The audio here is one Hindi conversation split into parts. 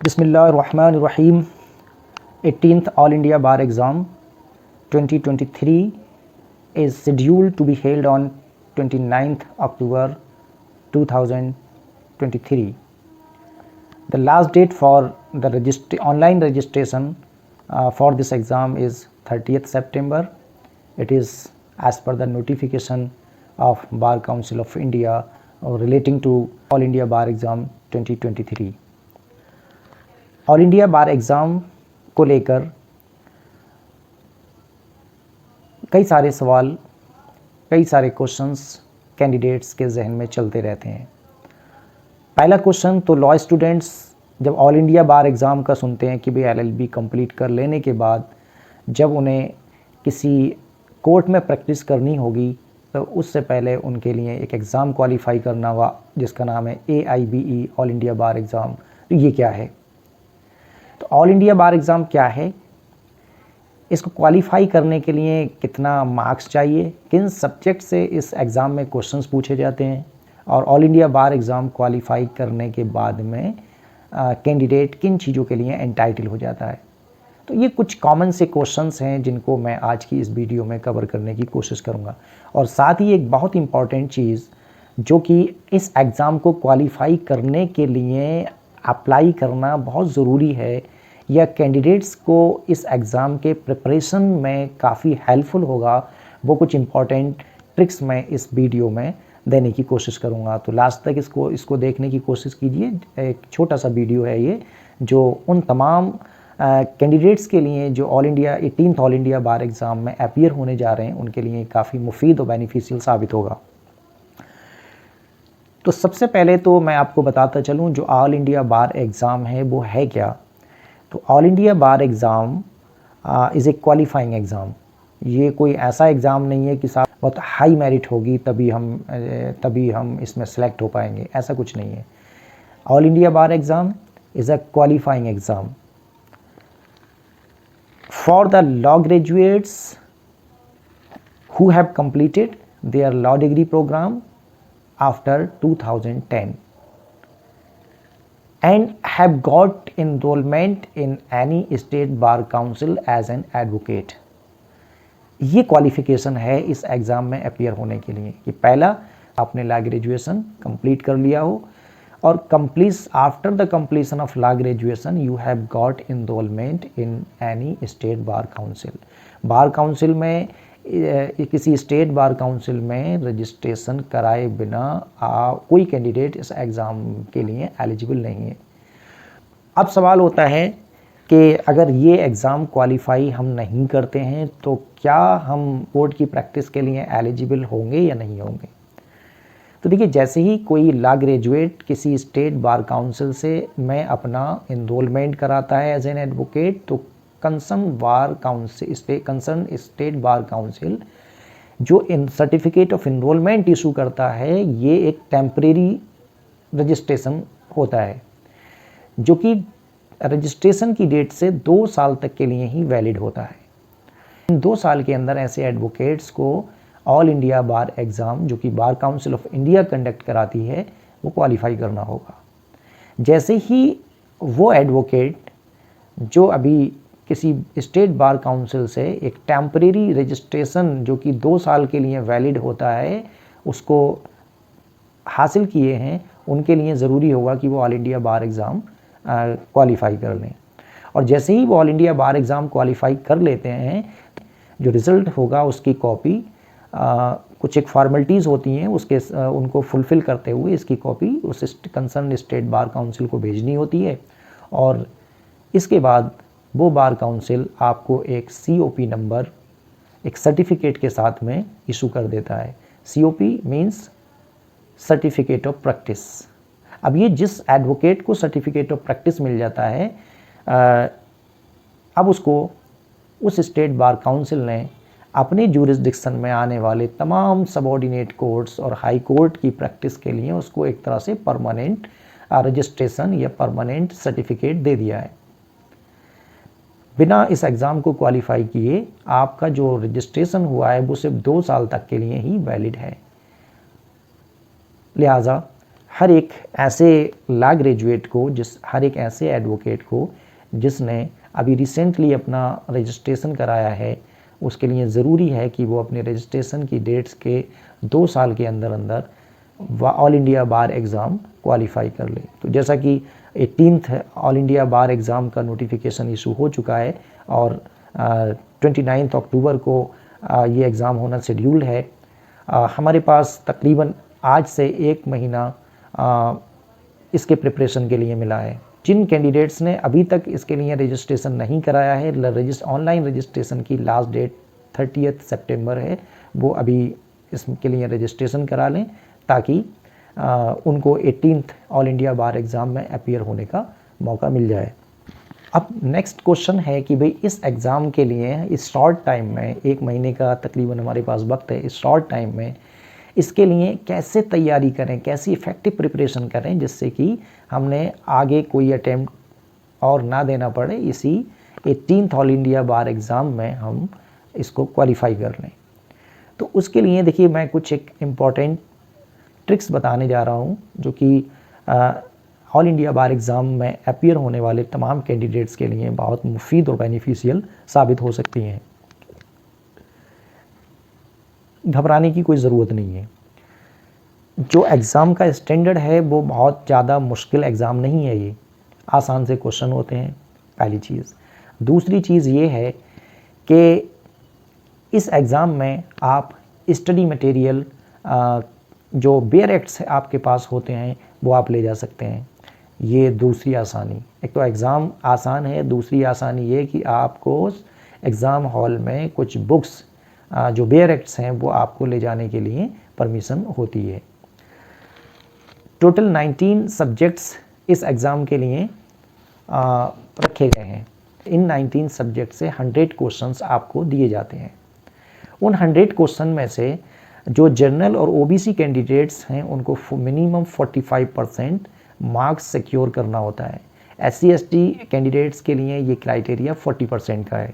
बिस्मिल्लाहिर्रहमानिर्रहीम 18th All India Bar Exam 2023 is scheduled to be held on 29th October 2023. The last date for the online registration for this exam is 30th September. It is as per the notification of Bar Council of India relating to All India Bar Exam 2023. All India bar exam को लेकर कई सारे सवाल, कई सारे क्वेश्चंस कैंडिडेट्स के जहन में चलते रहते हैं। पहला क्वेश्चन तो लॉ स्टूडेंट्स जब ऑल इंडिया बार एग्ज़ाम का सुनते हैं कि भाई एलएलबी कंप्लीट कर लेने के बाद जब उन्हें किसी कोर्ट में प्रैक्टिस करनी होगी तो उससे पहले उनके लिए एक एग्ज़ाम क्वालिफाई करना होगा जिसका नाम है AIBE all India bar exam. तो ये क्या है? तो ऑल इंडिया बार एग्ज़ाम क्या है, इसको क्वालिफाई करने के लिए कितना मार्क्स चाहिए, किन सब्जेक्ट से इस एग्ज़ाम में क्वेश्चंस पूछे जाते हैं और all India bar exam qualify करने के बाद में कैंडिडेट किन चीज़ों के लिए एंटाइटल हो जाता है। तो ये कुछ कॉमन से क्वेश्चंस हैं जिनको मैं आज की इस वीडियो में कवर करने की कोशिश करूँगा। और साथ ही एक बहुत इम्पॉर्टेंट चीज़ जो कि इस एग्ज़ाम को क्वालिफाई करने के लिए अप्लाई करना बहुत ज़रूरी है या कैंडिडेट्स को इस एग्ज़ाम के प्रिपरेशन में काफ़ी हेल्पफुल होगा, वो कुछ इम्पॉर्टेंट ट्रिक्स मैं इस वीडियो में देने की कोशिश करूँगा। तो लास्ट तक इसको देखने की कोशिश कीजिए। एक छोटा सा वीडियो है ये जो उन तमाम कैंडिडेट्स के लिए जो 18th all India bar exam में अपीयर होने जा रहे हैं उनके लिए काफ़ी मुफीद और बेनिफिशियल साबित होगा। तो सबसे पहले तो मैं आपको बताता चलूँ जो ऑल इंडिया बार एग्ज़ाम है वो है क्या। तो all India bar exam is a qualifying exam. ये कोई ऐसा एग्ज़ाम नहीं है कि साहब बहुत हाई मेरिट होगी तभी हम इसमें सेलेक्ट हो पाएंगे, ऐसा कुछ नहीं है। All India bar exam is a qualifying exam for the law graduates who have completed their law degree program after 2010 and have got enrollment in any state bar council as an advocate। ये क्वालिफिकेशन है इस एग्ज़ाम में अपीयर होने के लिए कि पहला आपने लॉ ग्रेजुएशन कंप्लीट कर लिया हो और after the completion of law graduation you have got enrolment in any state bar council. Bar council में किसी स्टेट बार काउंसिल में रजिस्ट्रेशन कराए बिना कोई कैंडिडेट इस एग्ज़ाम के लिए एलिजिबल नहीं है। अब सवाल होता है कि अगर ये एग्ज़ाम क्वालिफाई हम नहीं करते हैं तो क्या हम कोर्ट की प्रैक्टिस के लिए एलिजिबल होंगे या नहीं होंगे। तो देखिए, जैसे ही कोई लॉ ग्रेजुएट किसी स्टेट बार काउंसिल से में अपना इनरोलमेंट कराता है एज एन एडवोकेट तो कंसर्न स्टेट बार काउंसिल जो इन सर्टिफिकेट ऑफ इनरोलमेंट इशू करता है ये एक टेम्परेरी रजिस्ट्रेशन होता है जो कि रजिस्ट्रेशन की डेट से 2 साल तक के लिए ही वैलिड होता है। इन 2 साल के अंदर ऐसे एडवोकेट्स को ऑल इंडिया बार एग्ज़ाम जो कि bar council of India conduct कराती है वो क्वालिफाई करना होगा। जैसे ही वो एडवोकेट जो अभी किसी स्टेट बार काउंसिल से एक टेम्परेरी रजिस्ट्रेशन जो कि 2 साल के लिए वैलिड होता है उसको हासिल किए हैं उनके लिए ज़रूरी होगा कि वो all India bar exam qualify कर लें। और जैसे ही वो all India bar exam qualify कर लेते हैं जो रिज़ल्ट होगा उसकी कॉपी कुछ एक फॉर्मेलिटीज़ होती हैं उनको फुलफ़िल करते हुए इसकी कॉपी उस कंसर्न स्टेट बार काउंसिल को भेजनी होती है और इसके बाद वो बार काउंसिल आपको एक COP नंबर एक सर्टिफिकेट के साथ में इशू कर देता है। COP means certificate of practice. अब ये जिस एडवोकेट को सर्टिफिकेट ऑफ प्रैक्टिस मिल जाता है अब उसको उस स्टेट बार काउंसिल ने अपने ज्यूरिसडिक्शन में आने वाले तमाम सबऑर्डिनेट कोर्ट्स और हाई कोर्ट की प्रैक्टिस के लिए उसको एक तरह से परमानेंट रजिस्ट्रेशन या परमानेंट सर्टिफिकेट दे दिया है। बिना इस एग्ज़ाम को क्वालिफाई किए आपका जो रजिस्ट्रेशन हुआ है वो सिर्फ 2 साल तक के लिए ही वैलिड है। लिहाजा हर एक ऐसे लॉ ग्रेजुएट को, हर एक ऐसे एडवोकेट को जिसने अभी रिसेंटली अपना रजिस्ट्रेशन कराया है, उसके लिए ज़रूरी है कि वो अपने रजिस्ट्रेशन की डेट्स के 2 साल के अंदर अंदर all India bar exam qualify कर ले। तो जैसा कि 18th all India bar exam का नोटिफिकेशन इशू हो चुका है और 29 अक्टूबर को ये एग्ज़ाम होना शेड्यूल्ड है। हमारे पास तकरीबन आज से 1 महीना इसके प्रिपरेशन के लिए मिला है। जिन कैंडिडेट्स ने अभी तक इसके लिए रजिस्ट्रेशन नहीं कराया है, ऑनलाइन रजिस्ट्रेशन की लास्ट डेट 30 सितंबर है, वो अभी इसके लिए रजिस्ट्रेशन करा लें ताकि उनको 18th all India bar exam में अपीयर होने का मौका मिल जाए। अब नेक्स्ट क्वेश्चन है कि भाई इस एग्ज़ाम के लिए इस शॉर्ट टाइम में, 1 महीने का तकरीबन हमारे पास वक्त है, इस शॉर्ट टाइम में इसके लिए कैसे तैयारी करें, कैसी इफ़ेक्टिव प्रिपरेशन करें जिससे कि हमने आगे कोई अटेम्प्ट और ना देना पड़े, इसी 18th all India bar exam में हम इसको क्वालिफाई कर लें। तो उसके लिए देखिए मैं कुछ एक इम्पॉर्टेंट ट्रिक्स बताने जा रहा हूँ जो कि ऑल इंडिया बार एग्ज़ाम में अपीयर होने वाले तमाम कैंडिडेट्स के लिए बहुत मुफीद और बेनिफिशियल साबित हो सकती हैं। घबराने की कोई ज़रूरत नहीं है। जो एग्ज़ाम का स्टैंडर्ड है वो बहुत ज़्यादा मुश्किल एग्ज़ाम नहीं है, ये आसान से क्वेश्चन होते हैं, पहली चीज़। दूसरी चीज़ ये है कि इस एग्ज़ाम में आप स्टडी मटेरियल जो बेयर एक्ट्स आपके पास होते हैं वो आप ले जा सकते हैं। ये दूसरी आसानी। एक तो एग्ज़ाम आसान है, दूसरी आसानी ये कि आपको एग्ज़ाम हॉल में कुछ बुक्स जो बेयर एक्ट्स हैं वो आपको ले जाने के लिए परमिशन होती है। टोटल 19 सब्जेक्ट्स इस एग्ज़ाम के लिए रखे गए हैं। इन 19 सब्जेक्ट से 100 क्वेश्चंस आपको दिए जाते हैं। उन 100 क्वेश्चन में से जो जनरल और ओबीसी कैंडिडेट्स हैं उनको मिनिमम 45% मार्क्स सिक्योर करना होता है। SC ST कैंडिडेट्स के लिए ये क्राइटेरिया 40% का है।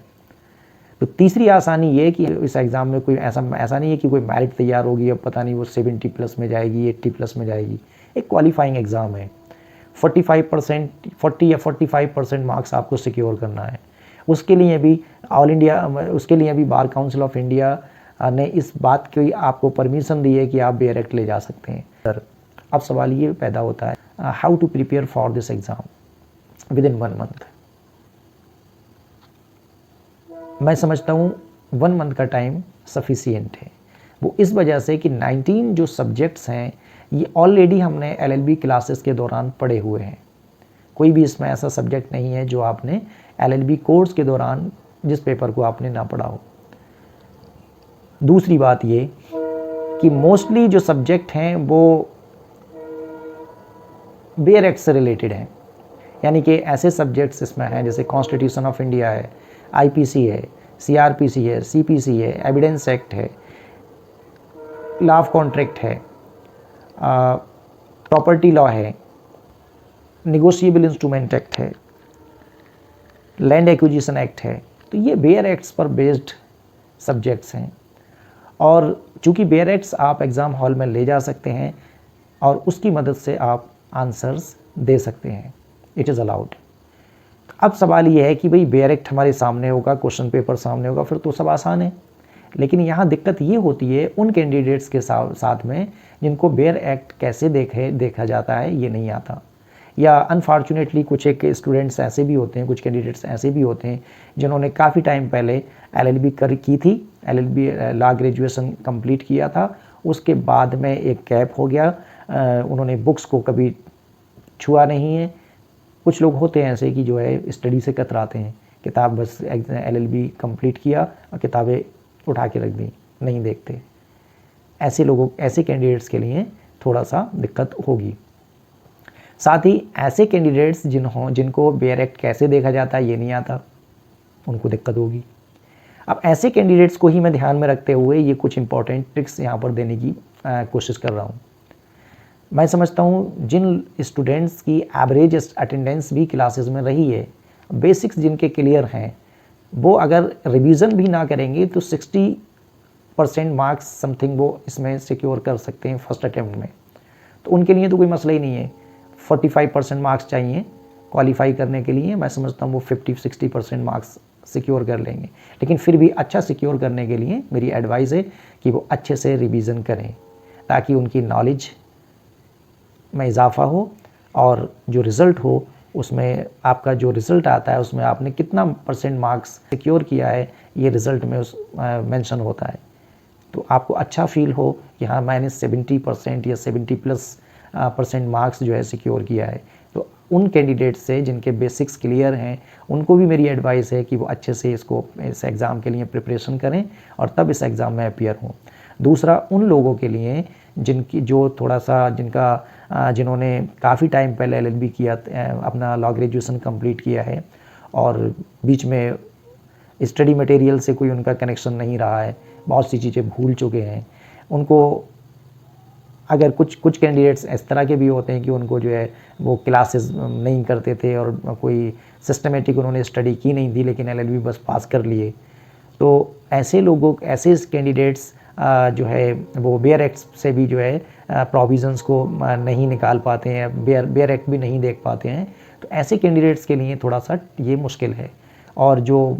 तो तीसरी आसानी ये कि इस एग्ज़ाम में कोई ऐसा नहीं है कि कोई मेरिट तैयार होगी, अब पता नहीं वो 70 प्लस में जाएगी, 80 प्लस में जाएगी। एक क्वालिफाइंग एग्ज़ाम है। 40 या 45% मार्क्स आपको सिक्योर करना है। उसके लिए भी बार काउंसिल ऑफ इंडिया ने इस बात की आपको परमिशन दी है कि आप बेयर एक्ट ले जा सकते हैं। सर, अब सवाल ये पैदा होता है, how to prepare for this exam within 1 month. मैं समझता हूँ 1 मंथ का टाइम सफिशिएंट है। वो इस वजह से कि 19 जो सब्जेक्ट्स हैं ये ऑलरेडी हमने LLB क्लासेस के दौरान पढ़े हुए हैं। कोई भी इसमें ऐसा सब्जेक्ट नहीं है जो आपने LLB कोर्स के दौरान जिस पेपर को आपने ना पढ़ा हो। दूसरी बात ये कि मोस्टली जो सब्जेक्ट हैं वो बेयर एक्ट से रिलेटेड हैं, यानी कि ऐसे सब्जेक्ट्स इसमें हैं जैसे कॉन्स्टिट्यूशन ऑफ इंडिया है, IPC है, CRPC है, CPC है, एविडेंस एक्ट है, लॉ ऑफ कॉन्ट्रैक्ट है, प्रॉपर्टी लॉ है, निगोशिएबल इंस्ट्रूमेंट एक्ट है, लैंड एक्विजिशन एक्ट है। तो ये बेयर एक्ट्स पर बेस्ड सब्जेक्ट्स हैं और चूँकि बेयर एक्ट्स आप एग्ज़ाम हॉल में ले जा सकते हैं और उसकी मदद से आप आंसर्स दे सकते हैं, इट इज़ अलाउड। अब सवाल ये है कि भाई बेयर एक्ट हमारे सामने होगा, क्वेश्चन पेपर सामने होगा, फिर तो सब आसान है। लेकिन यहाँ दिक्कत ये होती है उन कैंडिडेट्स के साथ में जिनको बेयर एक्ट कैसे देखा जाता है ये नहीं आता, या अनफॉर्चुनेटली कुछ एक स्टूडेंट्स ऐसे भी होते हैं, कुछ कैंडिडेट्स ऐसे भी होते हैं जिन्होंने काफ़ी टाइम पहले LLB की थी, LLB लॉ ग्रेजुएशन कंप्लीट किया था, उसके बाद में एक गैप हो गया, उन्होंने बुक्स को कभी छुआ नहीं है। कुछ लोग होते हैं ऐसे कि जो है स्टडी से कतराते हैं, किताब बस LLB कंप्लीट किया और किताबें उठा के रख दी, नहीं देखते। ऐसे कैंडिडेट्स के लिए थोड़ा सा दिक्कत होगी। साथ ही ऐसे कैंडिडेट्स जिनको बेयर एक्ट कैसे देखा जाता है ये नहीं आता, उनको दिक्कत होगी। अब ऐसे कैंडिडेट्स को ही मैं ध्यान में रखते हुए ये कुछ इंपॉर्टेंट ट्रिक्स यहाँ पर देने की कोशिश कर रहा हूँ। मैं समझता हूँ जिन स्टूडेंट्स की एवरेज अटेंडेंस भी क्लासेस में रही है, बेसिक्स जिनके क्लियर हैं, वो अगर रिवीजन भी ना करेंगे तो 60% मार्क्स समथिंग वो इसमें सिक्योर कर सकते हैं फर्स्ट अटेम्प्ट में। तो उनके लिए तो कोई मसला ही नहीं है। 45% मार्क्स चाहिए क्वालिफाई करने के लिए, मैं समझता हूँ वो 50-60% मार्क्स सिक्योर कर लेंगे। लेकिन फिर भी अच्छा सिक्योर करने के लिए मेरी एडवाइस है कि वो अच्छे से रिवीजन करें ताकि उनकी नॉलेज में इजाफा हो और जो रिज़ल्ट हो उसमें आपका जो रिज़ल्ट आता है उसमें आपने कितना % मार्क्स सिक्योर किया है ये रिज़ल्ट में उस मेंशन होता है। तो आपको अच्छा फील हो कि हाँ मैंने 70% या 70+ % मार्क्स जो है सिक्योर किया है। तो उन कैंडिडेट से जिनके बेसिक्स क्लियर हैं उनको भी मेरी एडवाइस है कि वो अच्छे से इस एग्ज़ाम के लिए प्रिपरेशन करें और तब इस एग्ज़ाम में अपीयर हों। दूसरा, उन लोगों के लिए जिनकी जो थोड़ा सा जिन्होंने काफ़ी टाइम पहले LLB किया, अपना लॉ ग्रेजुएशन कंप्लीट किया है और बीच में स्टडी मटेरियल से कोई उनका कनेक्शन नहीं रहा है, बहुत सी चीज़ें भूल चुके हैं, उनको अगर कुछ कैंडिडेट्स इस तरह के भी होते हैं कि उनको जो है वो क्लासेस नहीं करते थे और कोई सिस्टमेटिक उन्होंने स्टडी की नहीं थी लेकिन LLB बस पास कर लिए। तो ऐसे कैंडिडेट्स जो है वो बेयर एक्ट से भी जो है प्रोविज़न्स को नहीं निकाल पाते हैं, बेयर एक्ट भी नहीं देख पाते हैं। तो ऐसे कैंडिडेट्स के लिए थोड़ा सा ये मुश्किल है। और जो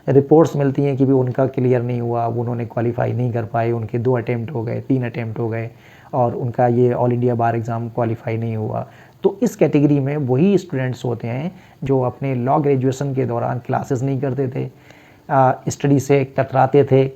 रिपोर्ट्स मिलती हैं कि भी उनका क्लियर नहीं हुआ, उन्होंने क्वालिफाई नहीं कर पाए, उनके 2 अटैम्प्ट हो गए, 3 अटैम्प्ट हो गए और उनका ये all India bar exam qualify नहीं हुआ। तो इस कैटेगरी में वही स्टूडेंट्स होते हैं जो अपने लॉ ग्रेजुएशन के दौरान क्लासेस नहीं करते थे, स्टडी से कतराते थे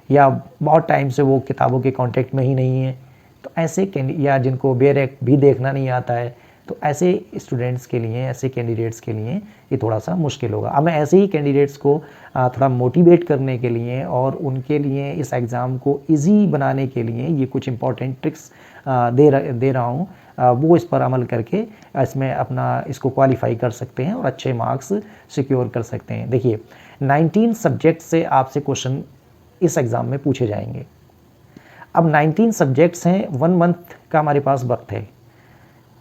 या बहुत टाइम से वो किताबों के कांटेक्ट में ही नहीं है। तो ऐसे या जिनको बेयर एक्ट भी देखना नहीं आता है, तो ऐसे स्टूडेंट्स के लिए, ऐसे कैंडिडेट्स के लिए ये थोड़ा सा मुश्किल होगा। अब मैं ऐसे ही कैंडिडेट्स को थोड़ा मोटिवेट करने के लिए और उनके लिए इस एग्ज़ाम को इजी बनाने के लिए ये कुछ इंपॉर्टेंट ट्रिक्स दे रहा हूँ। वो इस पर अमल करके इसमें इसको क्वालिफाई कर सकते हैं और अच्छे मार्क्स सिक्योर कर सकते हैं। देखिए, 19 सब्जेक्ट से आपसे क्वेश्चन इस एग्ज़ाम में पूछे जाएंगे। अब 19 सब्जेक्ट्स हैं, 1 मंथ का हमारे पास वक्त है।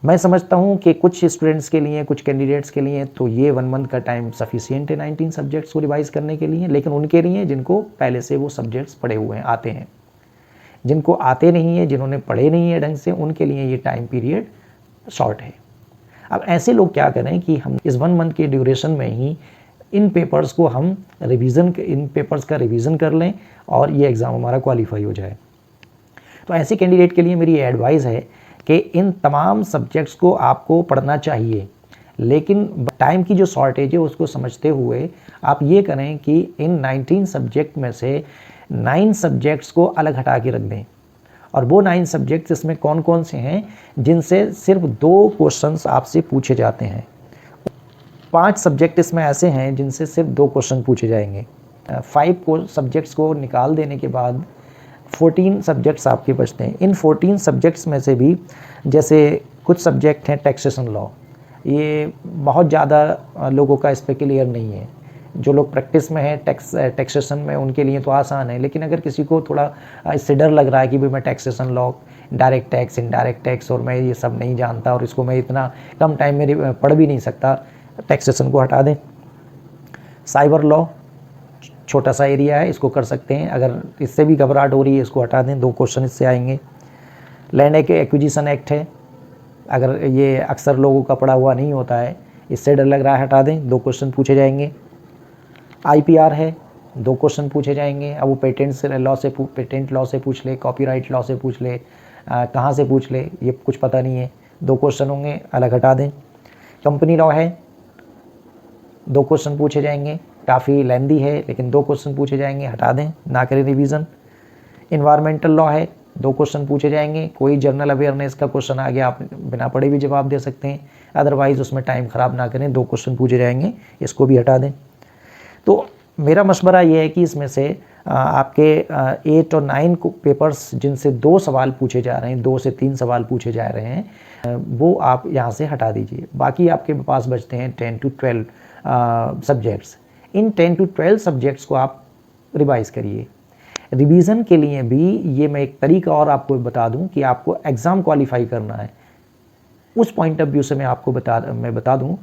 मैं समझता हूँ कि कुछ स्टूडेंट्स के लिए, कुछ कैंडिडेट्स के लिए तो ये 1 मंथ का टाइम सफिशिएंट है 19 सब्जेक्ट्स को रिवाइज़ करने के लिए। लेकिन उनके लिए जिनको पहले से वो सब्जेक्ट्स पढ़े हुए हैं, आते हैं, जिनको आते नहीं है, जिन्होंने पढ़े नहीं है ढंग से, उनके लिए ये टाइम पीरियड शॉर्ट है। अब ऐसे लोग क्या करें कि हम इस 1 मंथ के ड्यूरेशन में ही इन पेपर्स का रिवीजन कर लें और ये एग्ज़ाम हमारा क्वालिफाई हो जाए। तो ऐसे कैंडिडेट के लिए मेरी एडवाइस है कि इन तमाम सब्जेक्ट्स को आपको पढ़ना चाहिए, लेकिन टाइम की जो शॉर्टेज है उसको समझते हुए आप ये करें कि इन 19 सब्जेक्ट में से 9 सब्जेक्ट्स को अलग हटा के रख दें। और वो 9 सब्जेक्ट्स इसमें कौन कौन से हैं जिनसे सिर्फ 2 क्वेश्चंस आपसे पूछे जाते हैं। 5 सब्जेक्ट इसमें ऐसे हैं जिनसे सिर्फ 2 क्वेश्चन पूछे जाएंगे। 5 सब्जेक्ट्स को निकाल देने के बाद 14 सब्जेक्ट्स आपके बचते हैं। इन 14 सब्जेक्ट्स में से भी जैसे कुछ सब्जेक्ट हैं टैक्सेशन लॉ, ये बहुत ज़्यादा लोगों का इस पर क्लियर नहीं है। जो लोग प्रैक्टिस में हैं टैक्सेशन में, उनके लिए तो आसान है, लेकिन अगर किसी को थोड़ा इससे डर लग रहा है कि भाई मैं taxation law, direct tax, indirect tax और मैं ये सब नहीं जानता और इसको मैं इतना कम टाइम में पढ़ भी नहीं सकता, टैक्सेशन को हटा दें। साइबर लॉ छोटा सा एरिया है, इसको कर सकते हैं। अगर इससे भी घबराहट हो रही है, इसको हटा दें, 2 क्वेश्चन इससे आएंगे। लैंड एक्विजिशन एक्ट है, अगर ये अक्सर लोगों का पढ़ा हुआ नहीं होता है, इससे डर लग रहा है, हटा दें, 2 क्वेश्चन पूछे जाएंगे। IPR है, 2 क्वेश्चन पूछे जाएंगे। अब वो पेटेंट लॉ से पूछ ले, कॉपीराइट लॉ से पूछ ले, कहाँ से पूछ ले, ये कुछ पता नहीं है, 2 क्वेश्चन होंगे, अलग हटा दें। कंपनी लॉ है, 2 क्वेश्चन पूछे जाएंगे, काफ़ी लेंदी है लेकिन 2 क्वेश्चन पूछे जाएंगे, हटा दें, ना करें रिवीजन। इन्वायरमेंटल लॉ है, 2 क्वेश्चन पूछे जाएंगे, कोई जनरल अवेयरनेस का क्वेश्चन आ गया, आप बिना पढ़े भी जवाब दे सकते हैं, अदरवाइज़ उसमें टाइम ख़राब ना करें, 2 क्वेश्चन पूछे जाएंगे, इसको भी हटा दें। तो मेरा मशवरा ये है कि इसमें से आपके 8 और 9 पेपर्स जिनसे 2 सवाल पूछे जा रहे हैं, 2 से 3 सवाल पूछे जा रहे हैं, वो आप यहाँ से हटा दीजिए। बाकी आपके पास बचते हैं 10 to 12 subjects. In 10 to 12 subjects को आप रिवाइज़ करिए। रिवीज़न के लिए भी ये मैं एक तरीका और आपको बता दूं कि आपको एग्ज़ाम क्वालिफाई करना है, उस पॉइंट ऑफ व्यू से मैं आपको बता दूं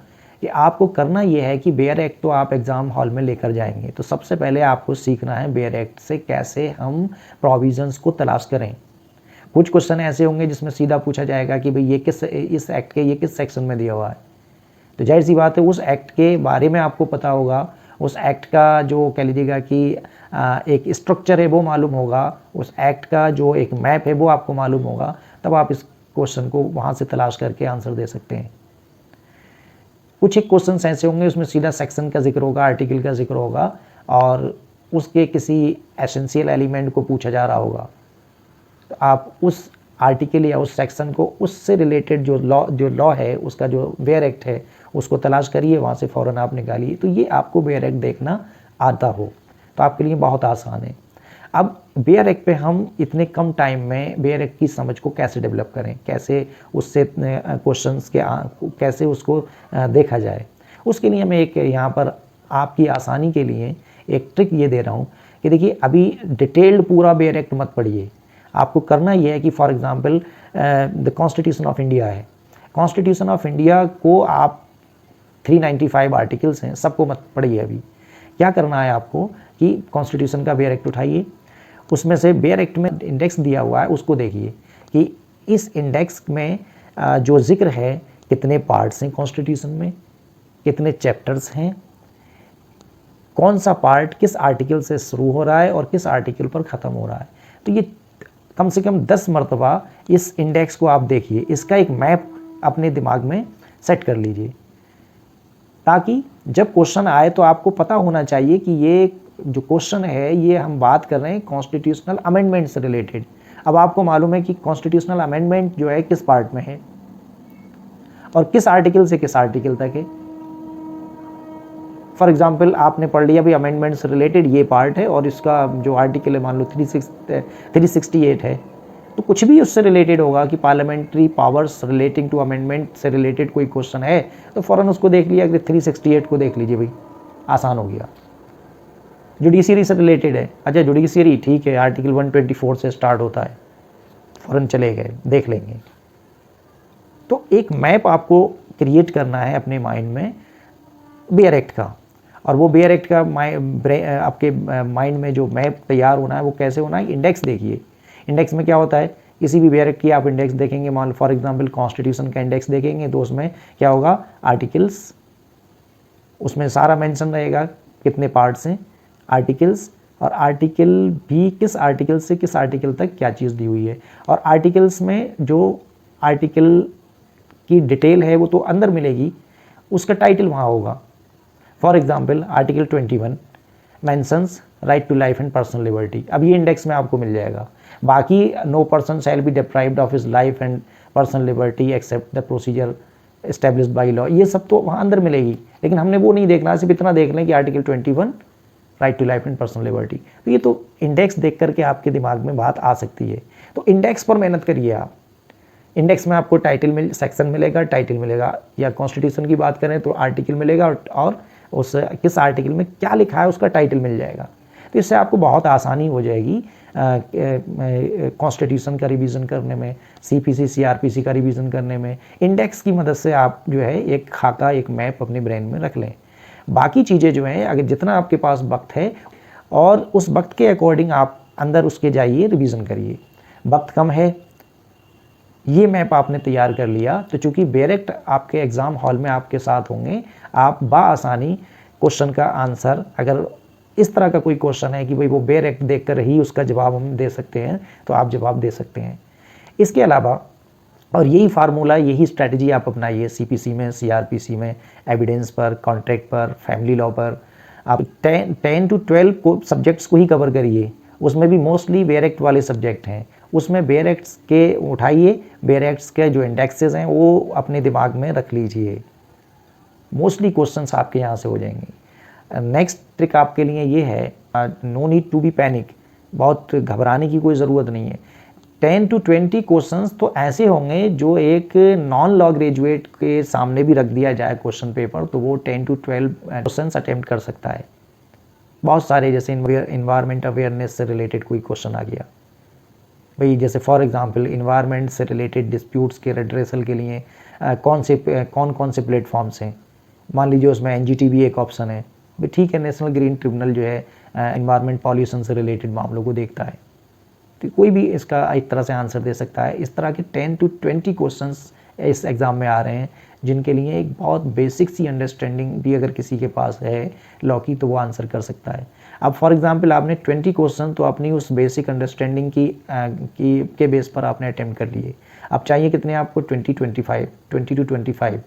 कि आपको करना ये है कि बेयर एक्ट तो आप एग्ज़ाम हॉल में लेकर जाएंगे, तो सबसे पहले आपको सीखना है बेयर एक्ट से कैसे हम प्रोविज़न्स को तलाश करें। कुछ क्वेश्चन ऐसे होंगे जिसमें सीधा पूछा जाएगा कि भाई ये इस एक्ट के ये किस सेक्शन में दिया हुआ है, तो जाहिर सी बात है उस एक्ट के बारे में आपको पता होगा, उस एक्ट का जो कह लीजिएगा कि एक स्ट्रक्चर है वो मालूम होगा, उस एक्ट का जो एक मैप है वो आपको मालूम होगा, तब आप इस क्वेश्चन को वहाँ से तलाश करके आंसर दे सकते हैं। कुछ एक क्वेश्चन ऐसे होंगे उसमें सीधा सेक्शन का जिक्र होगा, आर्टिकल का जिक्र होगा और उसके किसी एसेंशियल एलिमेंट को पूछा जा रहा होगा, तो आप उस आर्टिकल या उस सेक्शन को उससे रिलेटेड जो लॉ है, उसका जो वेयर एक्ट है उसको तलाश करिए, वहाँ से फ़ौरन आप निकालिए। तो ये आपको वेयर एक्ट देखना आता हो तो आपके लिए बहुत आसान है। अब वेयर एक्ट पे हम इतने कम टाइम में वेयर एक्ट की समझ को कैसे डेवलप करें, कैसे उससे क्वेश्चंस के कैसे उसको देखा जाए, उसके लिए मैं एक यहाँ पर आपकी आसानी के लिए एक ट्रिक ये दे रहा हूँ कि देखिए अभी डिटेल्ड पूरा वेयर एक्ट मत पढ़िए, आपको करना ये है कि for example the constitution of India है, कॉन्स्टिट्यूशन ऑफ इंडिया को आप 395 आर्टिकल्स हैं, सबको मत पढ़िए। अभी क्या करना है आपको कि कॉन्स्टिट्यूशन का वेयर एक्ट उठाइए, उसमें से वेयर एक्ट में इंडेक्स दिया हुआ है उसको देखिए कि इस इंडेक्स में जो जिक्र है कितने पार्ट्स हैं कॉन्स्टिट्यूशन में, कितने चैप्टर्स हैं, कौन सा पार्ट किस आर्टिकल से शुरू हो रहा है और किस आर्टिकल पर ख़त्म हो रहा है। तो ये कम से कम 10 मरतबा इस इंडेक्स को आप देखिए, इसका एक मैप अपने दिमाग में सेट कर लीजिए ताकि जब क्वेश्चन आए तो आपको पता होना चाहिए कि ये जो क्वेश्चन है ये हम बात कर रहे हैं कॉन्स्टिट्यूशनल अमेंडमेंट से रिलेटेड। अब आपको मालूम है कि कॉन्स्टिट्यूशनल अमेंडमेंट जो है किस पार्ट में है और किस आर्टिकल से किस आर्टिकल तक है। फॉर एग्जाम्पल आपने पढ़ लिया भाई अमेंडमेंट से रिलेटेड ये पार्ट है और इसका जो आर्टिकल है मान लो 368 है, तो कुछ भी उससे रिलेटेड होगा कि parliamentary powers relating to amendment से रिलेटेड कोई क्वेश्चन है तो फ़ौरन उसको देख लिया कि 368 को देख लीजिए भाई, आसान हो गया। जुडिशरी से रिलेटेड है, अच्छा जुडिशरी ठीक है, आर्टिकल 124 से स्टार्ट होता है, फ़ौरन चले गए देख लेंगे। तो एक मैप आपको क्रिएट करना है अपने माइंड में वेयर एक्ट का, और वो वेयर एक्ट का आपके माइंड में जो मैप तैयार होना है वो कैसे होना है। इंडेक्स देखिए, इंडेक्स में क्या होता है, किसी भी वेयर एक्ट की आप इंडेक्स देखेंगे, मान लो फॉर एग्जांपल कॉन्स्टिट्यूशन का इंडेक्स देखेंगे तो उसमें क्या होगा, आर्टिकल्स, उसमें सारा मेंशन रहेगा कितने पार्ट्स हैं, आर्टिकल्स, और आर्टिकल भी किस आर्टिकल से किस आर्टिकल तक क्या चीज़ दी हुई है, और आर्टिकल्स में जो आर्टिकल की डिटेल है वो तो अंदर मिलेगी, उसका टाइटल वहाँ होगा। For example article 21 mentions right to life and personal liberty, अब ये इंडेक्स में आपको मिल जाएगा। बाकी no person shall be deprived of his life and personal liberty except the procedure established by law, ये सब तो वहाँ अंदर मिलेगी, लेकिन हमने वो नहीं देखना, सिर्फ इतना देख लें कि article 21 right to life and personal liberty. तो ये तो इंडेक्स देख करके आपके दिमाग में बात आ सकती है। तो इंडेक्स पर मेहनत करिए आप, इंडेक्स में आपको टाइटल सेक्शन मिलेगा, टाइटल मिलेगा, या कॉन्स्टिट्यूशन की बात करें तो आर्टिकल मिलेगा और उस किस आर्टिकल में क्या लिखा है उसका टाइटल मिल जाएगा। तो इससे आपको बहुत आसानी हो जाएगी कॉन्स्टिट्यूशन का रिवीजन करने में, सीपीसी सीआरपीसी का रिवीजन करने में। इंडेक्स की मदद से आप जो है एक खाका, एक मैप अपने ब्रेन में रख लें। बाकी चीज़ें जो हैं अगर जितना आपके पास वक्त है और उस वक्त के अकॉर्डिंग आप अंदर उसके जाइए, रिवीजन करिए। वक्त कम है, ये मैप आपने तैयार कर लिया तो चूँकि वेयर एक्ट आपके एग्ज़ाम हॉल में आपके साथ होंगे, आप बाआसानी क्वेश्चन का आंसर, अगर इस तरह का कोई क्वेश्चन है कि भाई वो वेयर एक्ट देख कर ही उसका जवाब हम दे सकते हैं तो आप जवाब दे सकते हैं। इसके अलावा और यही फार्मूला, यही स्ट्रैटेजी आप अपनाइए सीपीसी में, सीआरपीसी में, एविडेंस पर, कॉन्ट्रैक्ट पर, फैमिली लॉ पर। आप 10 to 12 को सब्जेक्ट्स को ही कवर करिए, उसमें भी मोस्टली वेयर एक्ट वाले सब्जेक्ट हैं, उसमें वेयर एक्ट्स के उठाइए, वेयर एक्ट्स के जो इंडेक्सेस हैं वो अपने दिमाग में रख लीजिए, मोस्टली क्वेश्चंस आपके यहाँ से हो जाएंगे। नेक्स्ट ट्रिक आपके लिए ये है, no need to be panic, बहुत घबराने की कोई ज़रूरत नहीं है। 10 to 20 क्वेश्चंस तो ऐसे होंगे जो एक नॉन लॉ ग्रेजुएट के सामने भी रख दिया जाए क्वेश्चन पेपर तो वो 10 to 12 क्वेश्चंस अटेम्प्ट कर सकता है। बहुत सारे, जैसे इन्वायरमेंट अवेयरनेस से रिलेटेड कोई क्वेश्चन आ गया भाई, जैसे फॉर एग्जांपल इन्वायरमेंट से रिलेटेड डिस्प्यूट्स के रेड्रेसल के लिए कौन से प्लेटफॉर्म्स हैं, मान लीजिए उसमें एनजीटी भी एक ऑप्शन है भाई, ठीक है, नेशनल ग्रीन ट्रिब्यूनल जो है इन्वायरमेंट पॉल्यूशन से रिलेटेड मामलों को देखता है, तो कोई भी इसका एक तरह से आंसर दे सकता है। इस तरह के 10 to 20 क्वेश्चंस इस एग्ज़ाम में आ रहे हैं, जिनके लिए एक बहुत बेसिक सी अंडरस्टैंडिंग भी अगर किसी के पास है लॉ की, तो वो आंसर कर सकता है। अब फॉर एग्जांपल आपने 20 क्वेश्चन तो अपनी उस बेसिक अंडरस्टैंडिंग के बेस पर आपने अटेम्प्ट कर लिए। अब चाहिए कितने आपको 20 to 25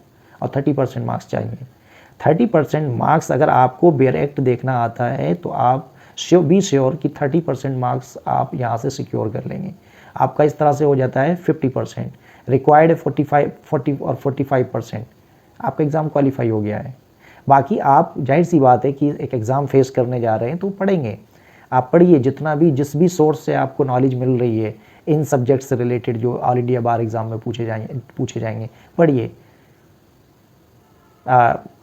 और 30% मार्क्स चाहिए। 30% मार्क्स अगर आपको बेयर एक्ट देखना आता है तो आप बी श्योर कि 30% मार्क्स आप यहाँ से सिक्योर कर लेंगे। आपका इस तरह से हो जाता है 50%, रिक्वायर्ड 40 और 45%, आपका एग्ज़ाम क्वालिफाई हो गया है। बाकी आप जाहिर सी बात है कि एक एग्ज़ाम फेस करने जा रहे हैं तो पढ़ेंगे, आप पढ़िए जितना भी जिस भी सोर्स से आपको नॉलेज मिल रही है इन सब्जेक्ट से रिलेटेड जो ऑल इंडिया बार एग्ज़ाम में पूछे जाएंगे पढ़िए।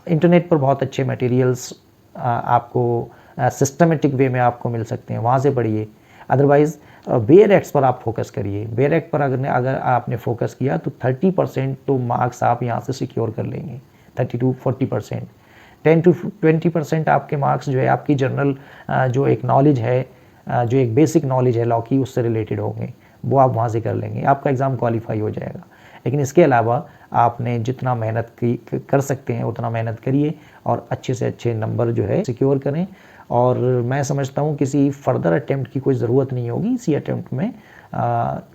इंटरनेट पर बहुत अच्छे मटेरियल्स आपको सिस्टमेटिक वे में आपको मिल सकते हैं, वहाँ से पढ़िए। अदरवाइज़ बेयर एक्ट्स पर आप फोकस करिए। बेयर एक्ट पर अगर आपने फोकस किया तो 30% तो मार्क्स आप यहाँ से सिक्योर कर लेंगे, 30 to 40%। 10 to 20% आपके मार्क्स जो है आपकी जनरल जो एक नॉलेज है, जो एक बेसिक नॉलेज है लॉ की, उससे रिलेटेड होंगे, वो आप वहाँ से कर लेंगे, आपका एग्ज़ाम क्वालिफाई हो जाएगा। लेकिन इसके अलावा आपने जितना मेहनत कर सकते हैं उतना मेहनत करिए और अच्छे से अच्छे नंबर जो है सिक्योर करें। और मैं समझता हूँ किसी फर्दर अटेम्प्ट की कोई ज़रूरत नहीं होगी। इसी अटेम्प्ट में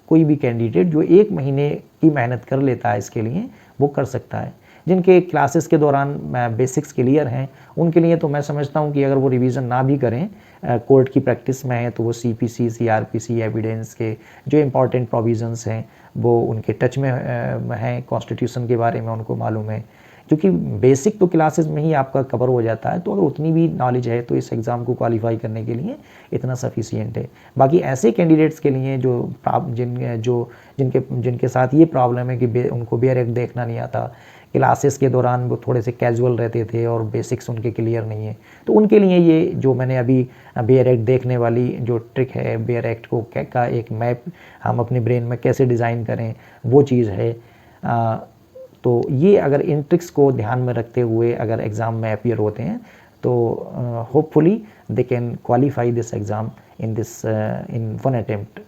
कोई भी कैंडिडेट जो 1 महीने की मेहनत कर लेता है इसके लिए, वो कर सकता है। जिनके क्लासेस के दौरान बेसिक्स क्लियर हैं उनके लिए तो मैं समझता हूँ कि अगर वो रिवीजन ना भी करें, कोर्ट की प्रैक्टिस में है, तो वो CPC, CRPC, एविडेंस के जो इम्पॉर्टेंट प्रोविजंस हैं वो उनके टच में हैं, कॉन्स्टिट्यूशन के बारे में उनको मालूम है। क्योंकि बेसिक तो क्लासेस में ही आपका कवर हो जाता है, तो अगर उतनी भी नॉलेज है तो इस एग्ज़ाम को क्वालिफाई करने के लिए इतना सफिशिएंट है। बाकी ऐसे कैंडिडेट्स के लिए जिनके साथ ये प्रॉब्लम है कि उनको बेयर एक्ट देखना नहीं आता, क्लासेस के दौरान वो थोड़े से कैजुअल रहते थे और बेसिक्स उनके क्लियर नहीं है, तो उनके लिए ये जो मैंने अभी बेयर एक्ट देखने वाली जो ट्रिक है, बेयर एक्ट को का एक मैप हम अपने ब्रेन में कैसे डिज़ाइन करें, वो चीज़ है। तो ये अगर इन ट्रिक्स को ध्यान में रखते हुए अगर एग्ज़ाम में अपीयर होते हैं तो hopefully they can qualify this exam in 1 attempt।